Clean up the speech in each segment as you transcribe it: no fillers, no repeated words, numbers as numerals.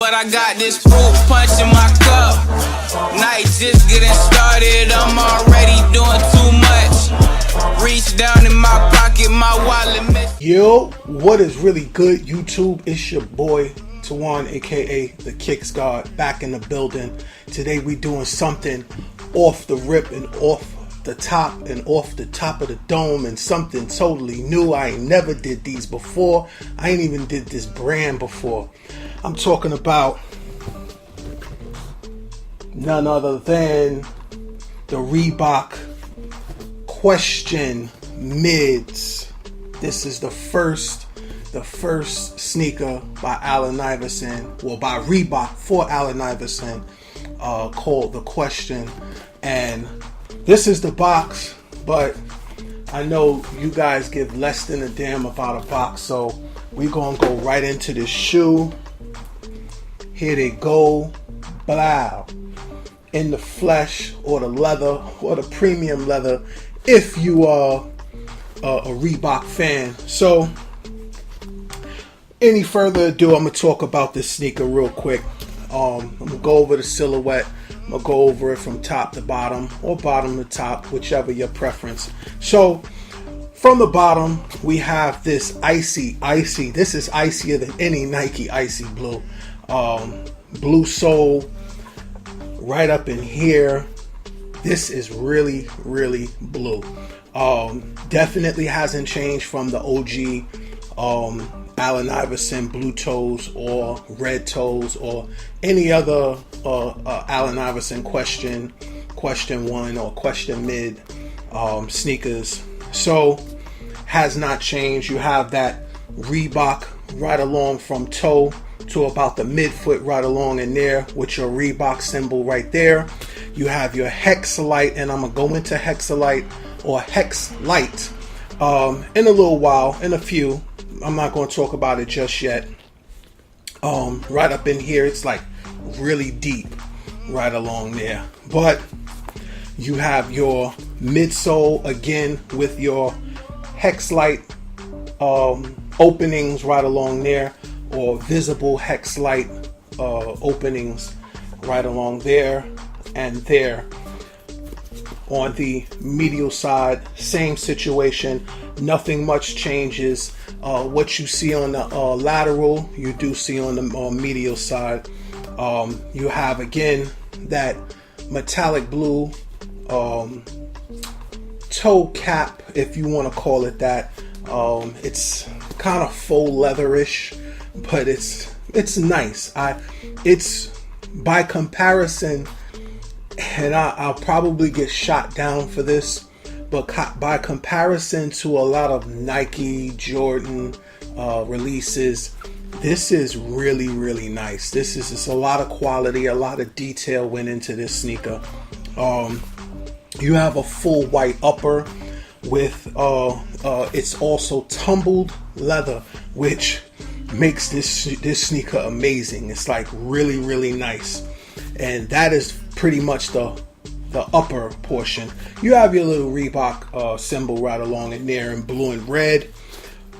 But I got this fruit punch in my cup. Night just getting started, I'm already doing too much. Reach down in my pocket, my wallet. Yo, what is really good, YouTube? It's your boy Tawan, aka the Kicks God, back in the building. Today we doing something off the rip and off the top of the dome, and something totally new. I ain't never did these before. I ain't even did this brand before. I'm talking about none other than the Reebok Questions Mids. This is the first sneaker by Allen Iverson, well, by Reebok for Allen Iverson, called the Question. And this is the box, but I know you guys give less than a damn about a box, so we're gonna go right into this shoe. Here they go, blow, in the flesh, or the leather, or the premium leather, if you are a Reebok fan. So any further ado, I'm gonna talk about this sneaker real quick. I'm gonna go over the silhouette. I'm gonna go over it from top to bottom, or bottom to top, whichever your preference. So from the bottom, we have this icy. This is icier than any Nike icy blue. Blue sole right up in here. This is really, really blue. Definitely hasn't changed from the OG Allen Iverson blue toes or red toes or any other Allen Iverson question 1 or question mid sneakers. So has not changed. You have that Reebok right along from toe to about the midfoot, right along in there with your Reebok symbol right there. You have your hex light, and I'm gonna go into hexalite or hex light in a little while, in a few. I'm not going to talk about it just yet. Right up in here, it's like really deep right along there. But you have your midsole again with your hex light openings right along there, or visible hex light openings right along there and there. On the medial side, same situation. Nothing much changes. What you see on the lateral, you do see on the medial side. You have again that metallic blue toe cap, if you want to call it that. It's kind of faux leatherish, but it's nice. It's by comparison, and I'll probably get shot down for this, but by comparison to a lot of Nike, Jordan releases, this is really, really nice. This is just a lot of quality, a lot of detail went into this sneaker. You have a full white upper with it's also tumbled leather, which makes this sneaker amazing. It's like really, really nice. And that is pretty much the upper portion. You have your little Reebok symbol right along in there in blue and red.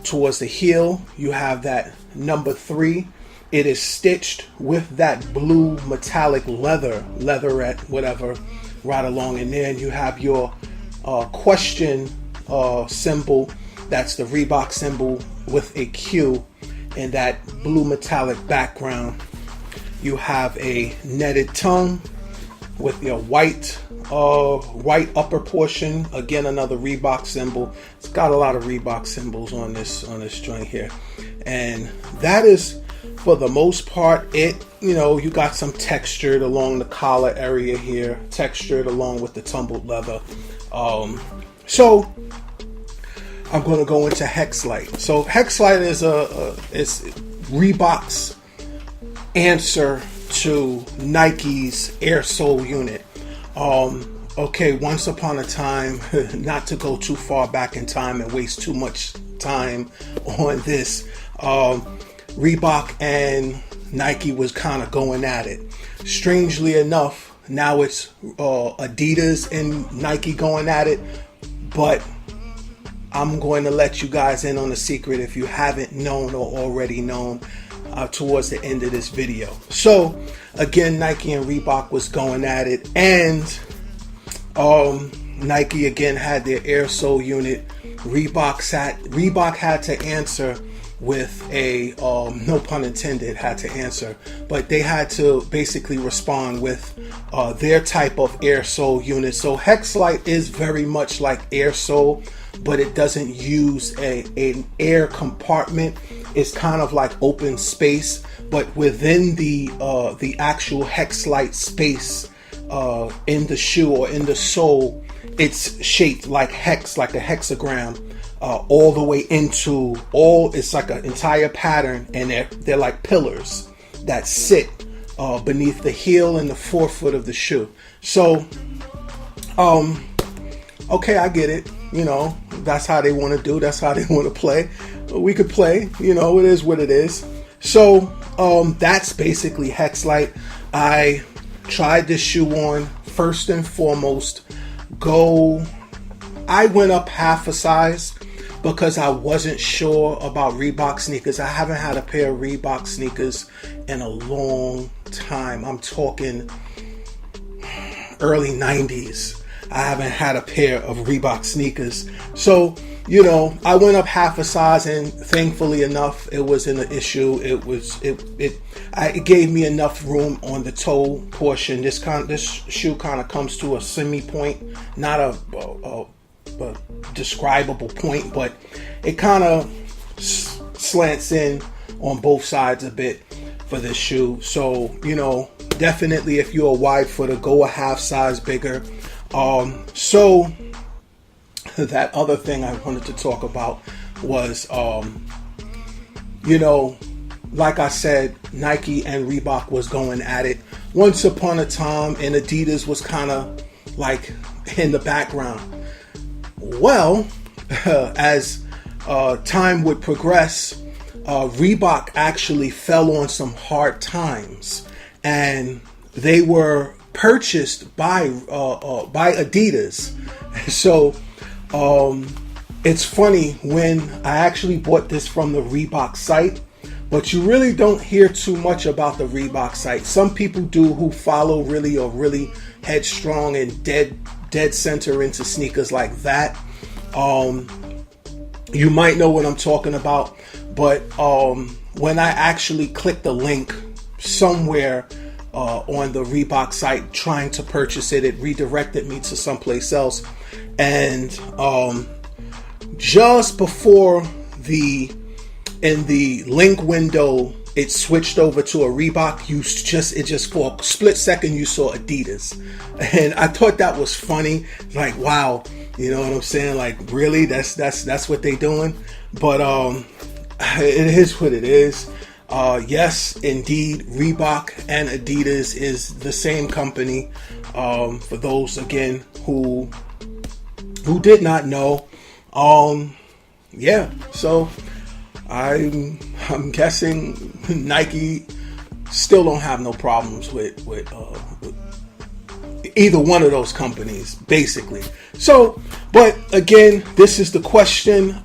Towards the heel, you have that number 3. It is stitched with that blue metallic leatherette, whatever, right along in there. And you have your question symbol. That's the Reebok symbol with a Q in that blue metallic background. You have a netted tongue with your white upper portion. Again, another Reebok symbol. It's got a lot of Reebok symbols on this joint here, and that is for the most part it. You know, you got some textured along the collar area here, textured along with the tumbled leather. So I'm going to go into hex light. So hex light is Reebok's answer to Nike's Air Sole unit. Okay, once upon a time, not to go too far back in time and waste too much time on this, Reebok and Nike was kind of going at it. Strangely enough, now it's Adidas and Nike going at it, but I'm going to let you guys in on a secret if you haven't known or already known. towards the end of this video. So again, Nike and Reebok was going at it, and Nike again had their air sole unit. Reebok had to answer with a no pun intended, had to answer, but they had to basically respond with their type of air sole unit. So Hexlite is very much like air sole, but it doesn't use an air compartment. It's kind of like open space, but within the actual Hexlite space in the shoe or in the sole, it's shaped like hex, like a hexagram, all the way into it's like an entire pattern, and they're like pillars that sit beneath the heel and the forefoot of the shoe. So okay, I get it. You know, that's how they want to do, that's how they want to play. We could play, you know, it is what it is. So that's basically Hexlite. I tried this shoe on. First and foremost, I went up half a size because I wasn't sure about Reebok sneakers. I haven't had a pair of Reebok sneakers in a long time. I'm talking early 90s. I haven't had a pair of Reebok sneakers. So, you know, I went up half a size, and thankfully enough, it wasn't an issue. It gave me enough room on the toe portion. This shoe kind of comes to a semi point, not a describable point, but it kind of slants in on both sides a bit for this shoe. So, you know, definitely if you're a wide footer, go a half size bigger. So that other thing I wanted to talk about was, you know, like I said, Nike and Reebok was going at it once upon a time, and Adidas was kind of like in the background. Well, as time would progress, Reebok actually fell on some hard times, and they were purchased by Adidas. So it's funny, when I actually bought this from the Reebok site, but you really don't hear too much about the Reebok site. Some people do who follow really headstrong and dead center into sneakers like that. You might know what I'm talking about, but when I actually clicked the link somewhere on the Reebok site trying to purchase it, it redirected me to someplace else, and just before in the link window it switched over to a Reebok, it just for a split second you saw Adidas, and I thought that was funny. Like, wow, you know what I'm saying? Like, really, that's what they doing? But it is what it is. Yes, indeed, Reebok and Adidas is the same company. For those again who did not know, yeah. So I'm guessing Nike still don't have no problems with either one of those companies, basically. So, but again, this is the question.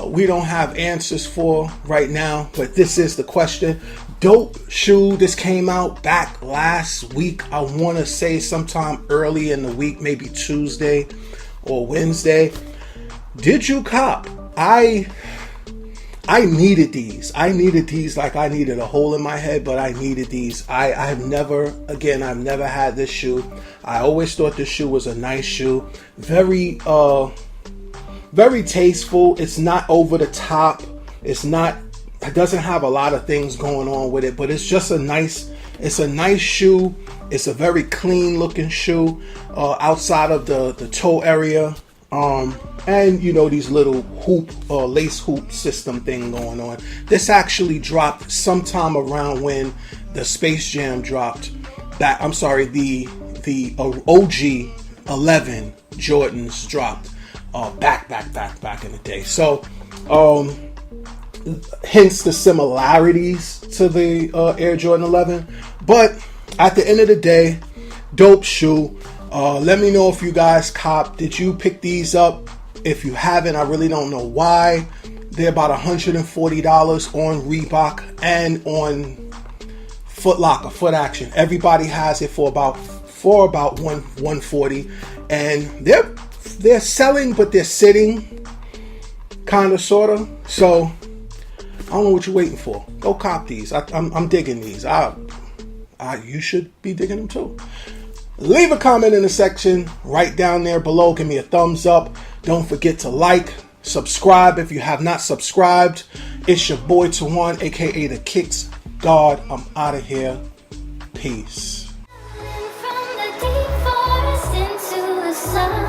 We don't have answers for right now, but this is the question. Dope shoe. This came out back last week. I want to say sometime early in the week, maybe Tuesday or Wednesday. Did you cop? I needed these. I needed these like I needed a hole in my head, but I needed these. I've never had this shoe. I always thought this shoe was a nice shoe. Very tasteful. It's not over the top. It doesn't have a lot of things going on with it, but it's just a nice shoe. It's a very clean looking shoe, outside of the toe area. And you know, these little lace hoop system thing going on. This actually dropped sometime around when the Space Jam dropped back. I'm sorry, the OG 11 Jordans dropped back in the day. So hence the similarities to the Air Jordan 11. But at the end of the day, dope shoe. Let me know if you guys cop. Did you pick these up? If you haven't, I really don't know why. They're about $140 on Reebok and on Foot Locker, Foot Action. Everybody has it for about $140, and they're selling, but they're sitting, kind of, sort of. So I don't know what you're waiting for. Go cop these. I'm digging these. You should be digging them too. Leave a comment in the section right down there below. Give me a thumbs up. Don't forget to like, subscribe if you have not subscribed. It's your boy Tawan, aka the Kicks God. I'm out of here. Peace. From the deep forest into the sun.